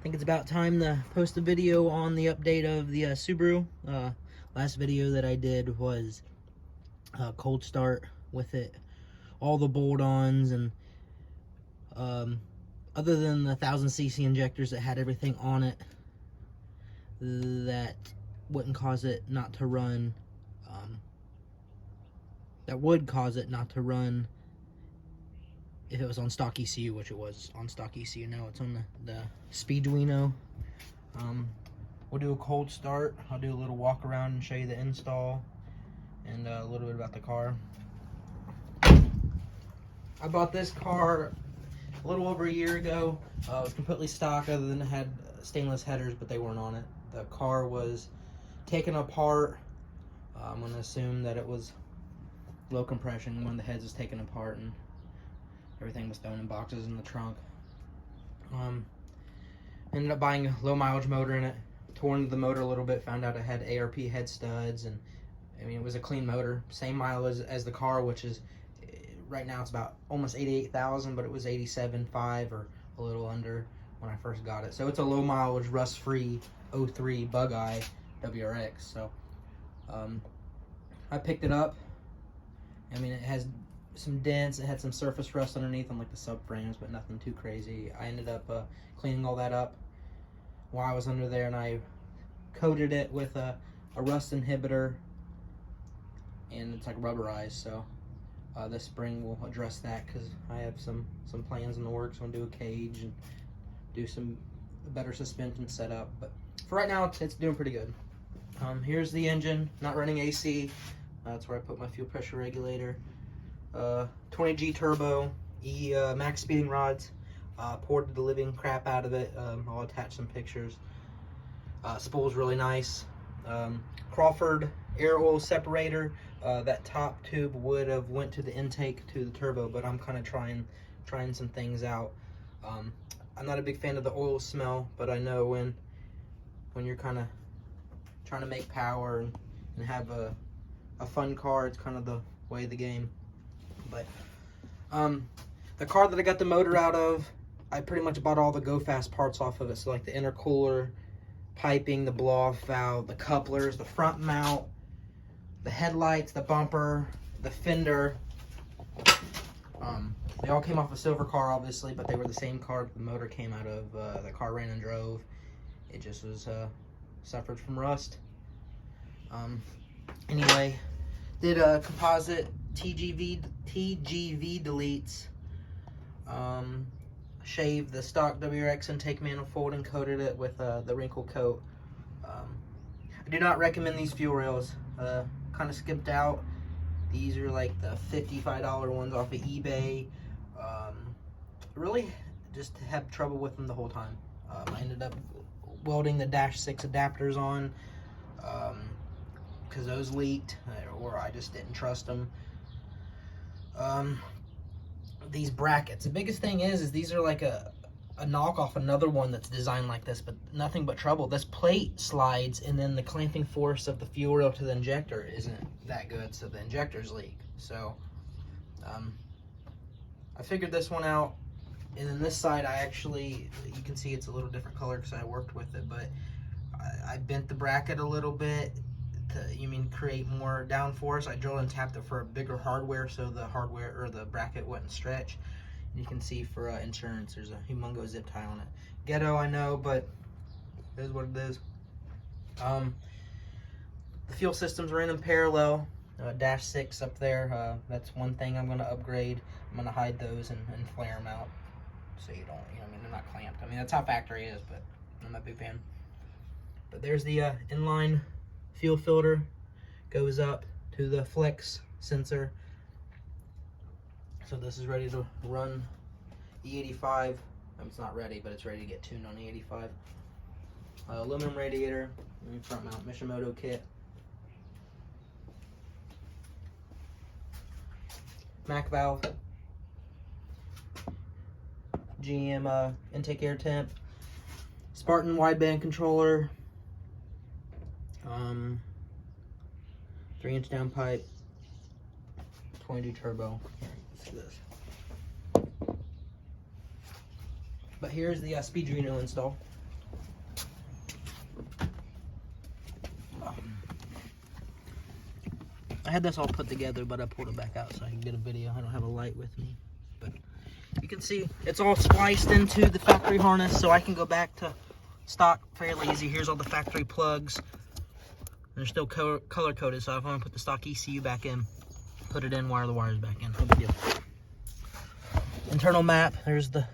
think it's about time to post a video on the update of the Subaru. Last video that I did was cold start with it, all the bolt-ons, and other than the 1000cc injectors that had everything on it that wouldn't cause it not to run, that would cause it not to run if it was on stock ECU, which it was on stock ECU. Now it's on the Speeduino. We'll do a cold start. I'll do a little walk around and show you the install and a little bit about the car. I bought this car a little over a year ago. It was completely stock, other than it had stainless headers, but they weren't on it. The car was taken apart. I'm going to assume that it was low compression. One of the heads was taken apart and everything was thrown in boxes in the trunk. Ended up buying a low mileage motor in it. Torn the motor a little bit, found out it had ARP head studs, and I mean, it was a clean motor. Same mile as the car, which is, right now it's about almost 88,000, but it was 87.5 or a little under when I first got it. So it's a low mileage, rust-free 03 Bug-Eye WRX. So I picked it up. I mean, it has some dents. It had some surface rust underneath on like the subframes, but nothing too crazy. I ended up cleaning all that up while I was under there, and I coated it with a rust inhibitor, and it's like rubberized. So this spring will address that, because I have some plans in the works. I'm gonna do a cage and do some better suspension setup, but for right now it's doing pretty good. Here's the engine, not running AC. That's where I put my fuel pressure regulator. 20G turbo, max speeding rods. Poured the living crap out of it. I'll attach some pictures. Spool's really nice. Crawford air oil separator. That top tube would have went to the intake to the turbo, but I'm kind of trying some things out. I'm not a big fan of the oil smell, but I know when you're kind of trying to make power and have a fun car, it's kind of the way of the game. But the car that I got the motor out of, I pretty much bought all the go fast parts off of it. So like the intercooler, piping, the blow off valve, the couplers, the front mount, the headlights, the bumper, the fender. They all came off a silver car, obviously, but they were the same car that the motor came out of. The car ran and drove. It just was suffered from rust. Anyway, did a composite TGV deletes. Shaved the stock WRX intake manifold and coated it with the wrinkle coat. I do not recommend these fuel rails. Kind of skipped out. These are like the $55 ones off of eBay. Really just had trouble with them the whole time. I ended up welding the -6 adapters on because those leaked, or I just didn't trust them. These brackets, the biggest thing is these are like a knockoff another one that's designed like this, but nothing but trouble. This plate slides, and then the clamping force of the fuel rail to the injector isn't that good, so the injectors leak. So I figured this one out. And then this side, I actually, you can see it's a little different color because I worked with it, but I bent the bracket a little bit to, create more downforce. I drilled and tapped it for a bigger hardware, so the hardware or the bracket wouldn't stretch. And you can see for insurance, there's a humongous zip tie on it. Ghetto, I know, but it is what it is. The fuel systems are in parallel. -6 up there. That's one thing I'm going to upgrade. I'm going to hide those and flare them out, so you don't, they're not clamped. That's how factory is, but I'm not a big fan. But there's the inline fuel filter, goes up to the flex sensor. So this is ready to run E85. It's not ready, but it's ready to get tuned on E85. Aluminum radiator, front mount Mishimoto kit. Mac valve. GM intake air temp. Spartan wideband controller. 3-inch downpipe. 20G turbo. Here, let's do this. But here's the Speeduino install. I had this all put together, but I pulled it back out so I can get a video. I don't have a light with me, but you can see it's all spliced into the factory harness, so I can go back to stock fairly easy. Here's all the factory plugs. They're still color coded, so if I want to put the stock ECU back in, put it in, wire the wires back in. No big deal. Internal map. There's the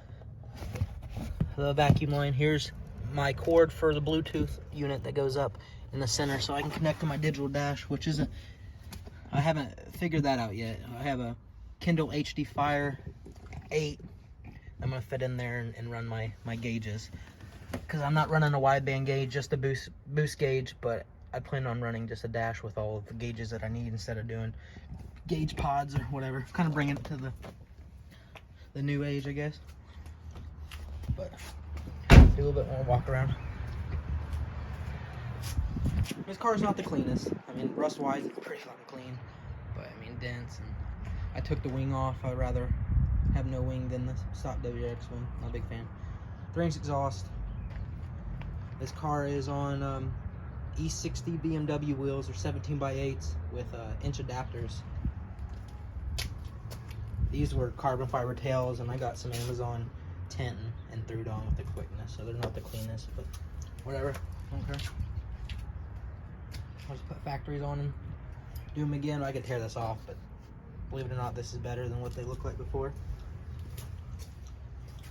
vacuum line. Here's my cord for the Bluetooth unit that goes up in the center, so I can connect to my digital dash, which isn't. I haven't figured that out yet. I have a Kindle HD Fire 8. I'm gonna fit in there and run my gauges, because I'm not running a wideband gauge, just a boost gauge, but I plan on running just a dash with all of the gauges that I need instead of doing gauge pods or whatever. Kind of bringing it to the new age, I guess. But do a little bit more walk around. This car's not the cleanest. I mean, rust-wise, it's pretty fucking clean, but I mean, dents, and I took the wing off. I'd rather have no wing than the stock WRX wing. Not a big fan. 3-inch exhaust. This car is on E60 BMW wheels, or 17x8s with inch adapters. These were carbon fiber tails, and I got some Amazon tint and threw it on with the quickness, so they're not the cleanest, but whatever. Don't care. I'll just put factories on and do them again. I could tear this off, but believe it or not, this is better than what they looked like before.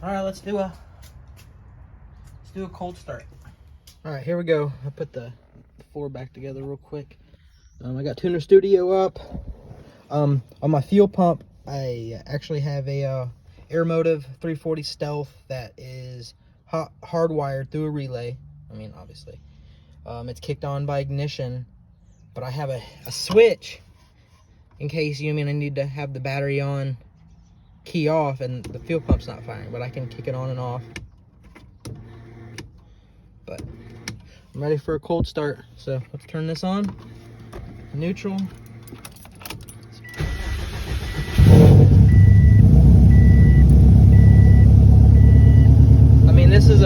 All right, let's do a cold start. All right, here we go. I put the floor back together real quick. I got Tuner Studio up. On my fuel pump, I actually have a Airmotive 340 Stealth that is hardwired through a relay. I mean, obviously. It's kicked on by ignition, but I have a switch in case I need to have the battery on, key off, and the fuel pump's not firing, but I can kick it on and off. But I'm ready for a cold start, so let's turn this on. Neutral. I mean, this is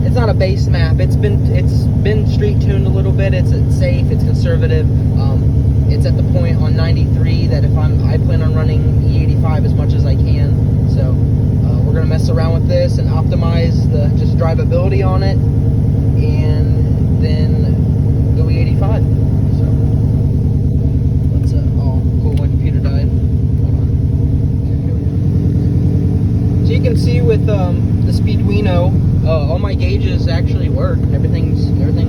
it's not a base map. It's been street tuned a little bit. It's safe, it's conservative. It's at the point on 93 that I plan on running E85 as much as I can. So we're gonna mess around with this and optimize the just drivability on it, and then go E85. So let's oh cool, my computer died. Hold on. So you can see with the Speeduino, all my gauges actually work. Everything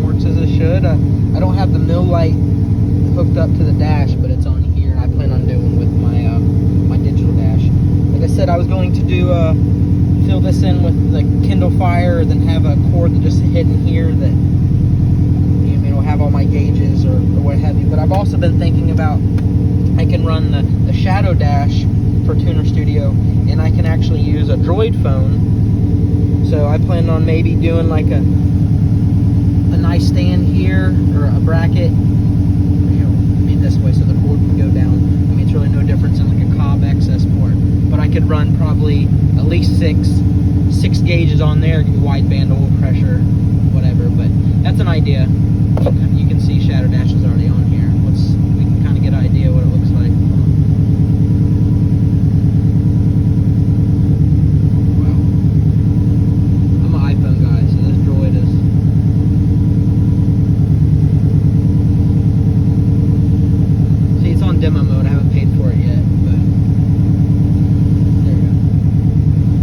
works as it should. I don't have the mill light hooked up to the dash, but it's on here. I plan on doing with my my digital dash. Like I said, I was going to do fill this in with the Kindle Fire, then have a cord that just hidden here that will have all my gauges or what have you. But I've also been thinking about I can run the Shadow Dash for Tuner Studio, and I can actually use a Droid phone. So I plan on maybe doing like a nice stand here, or a bracket, this way so the cord would go down. I mean, it's really no difference in like a Cobb access port, but I could run probably at least six gauges on there, wideband, oil pressure, whatever. But that's an idea. You can see Shadow Dash is already on here. We can kind of get an idea what it looks like. Demo mode. I haven't paid for it yet, but there you go.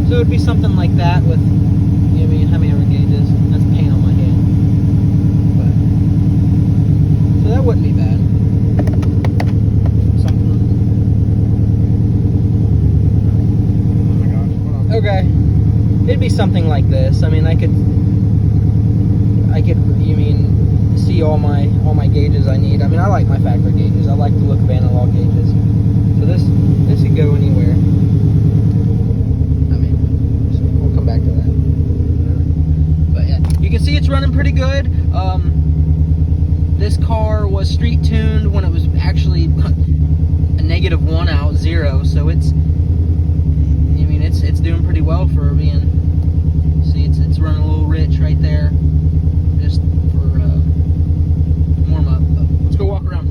So it would be something like that with, how many other gauges? That's paint on my hand. But so that wouldn't be bad. Something. Oh my gosh. Hold on. Okay. It'd be something like this. I mean, I could see all my gauges I need. I mean, I like my factory gauges. I like the look of analog gauges. So this could go anywhere. I mean, we'll come back to that. But yeah, you can see it's running pretty good. This car was street tuned when it was actually a -1 out, 0. So it's doing pretty well for being. See, it's running a little rich right there. Just for warm up. Let's go walk around.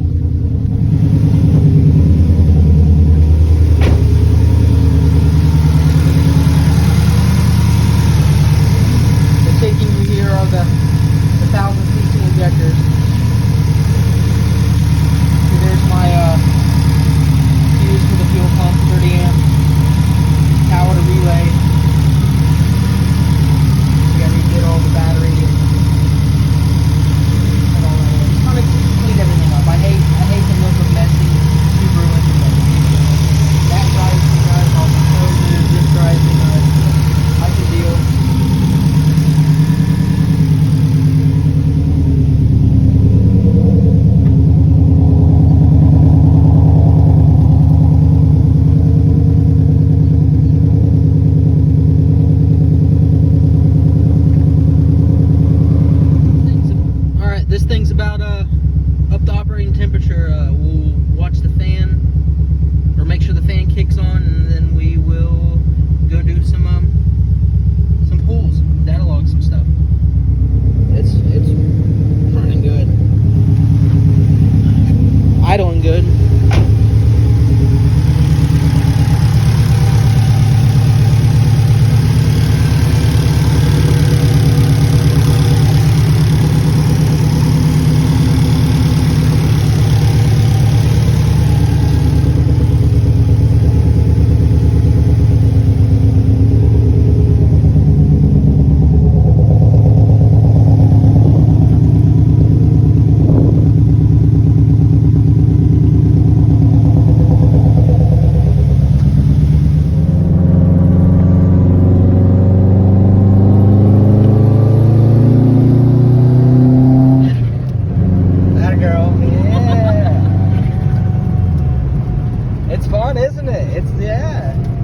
fun, isn't it? It's, yeah.